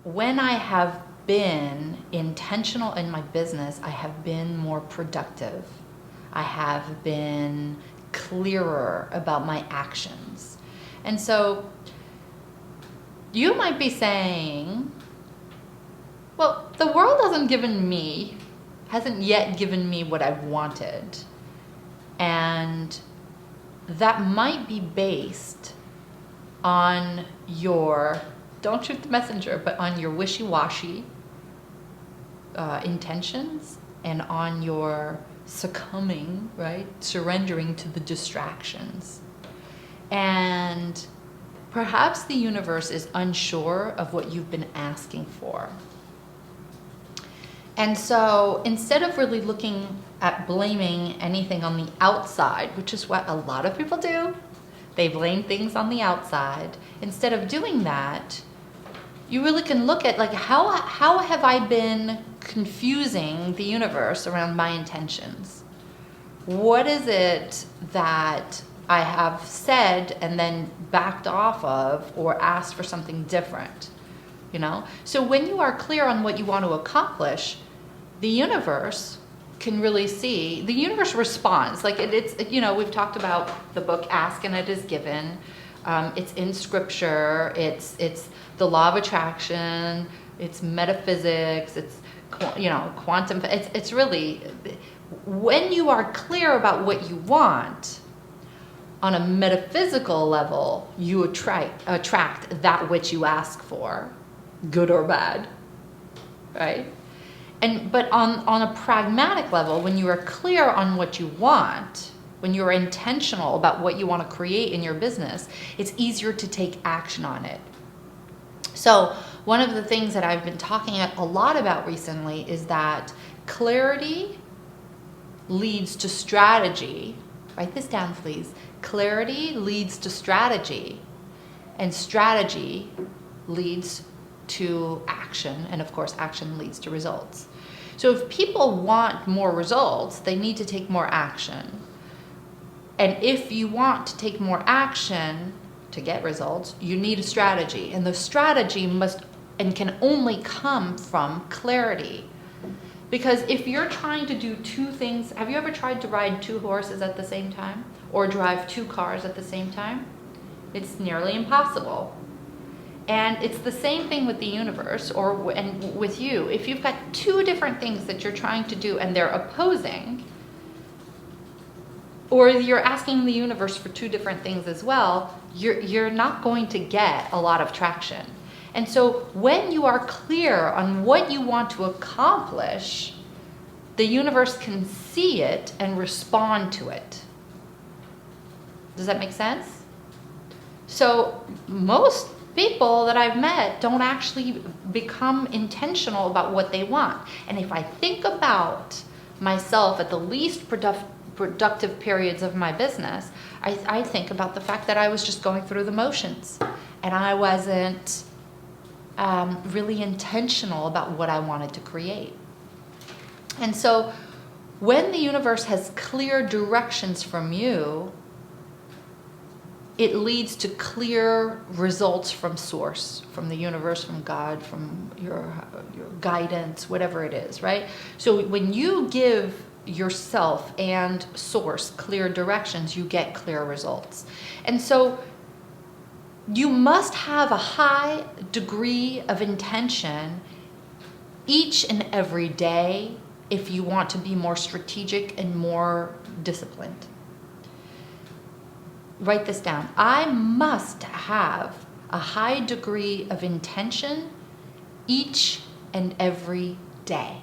when I have been intentional in my business, I have been more productive. I have been clearer about my actions. And so you might be saying, well, the world hasn't yet given me what I've wanted. And that might be based on your, don't shoot the messenger, but on your wishy-washy intentions and on your succumbing, right? Surrendering to the distractions. And perhaps the universe is unsure of what you've been asking for. And so instead of really looking at blaming anything on the outside, which is what a lot of people do, they blame things on the outside. Instead of doing that, you really can look at, like, how have I been confusing the universe around my intentions? What is it that I have said and then backed off of or asked for something different? You know? So when you are clear on what you want to accomplish, the universe can really see, the universe responds. Like it's, you know, we've talked about the book Ask and It Is Given. It's in scripture, it's the law of attraction, it's metaphysics, it's, you know, quantum, it's really, when you are clear about what you want, on a metaphysical level, you attract that which you ask for, good or bad, right? But on a pragmatic level, when you are clear on what you want, when you're intentional about what you want to create in your business, it's easier to take action on it. So one of the things that I've been talking a lot about recently is that clarity leads to strategy. Write this down, please. Clarity leads to strategy, and strategy leads to action, and of course action leads to results. So if people want more results, they need to take more action. And if you want to take more action to get results, you need a strategy. And the strategy must and can only come from clarity. Because if you're trying to do two things, have you ever tried to ride two horses at the same time? Or drive two cars at the same time? It's nearly impossible. And it's the same thing with the universe and with you. If you've got two different things that you're trying to do and they're opposing, or you're asking the universe for two different things as well, you're not going to get a lot of traction. And so when you are clear on what you want to accomplish, the universe can see it and respond to it. Does that make sense? So most people that I've met don't actually become intentional about what they want. And if I think about myself at the least productive periods of my business, I think about the fact that I was just going through the motions and I wasn't really intentional about what I wanted to create. And so when the universe has clear directions from you, it leads to clear results from source, from the universe, from God, from your guidance, whatever it is, right? So when you give yourself and source clear directions, you get clear results. And so you must have a high degree of intention each and every day if you want to be more strategic and more disciplined. Write this down. I must have a high degree of intention each and every day.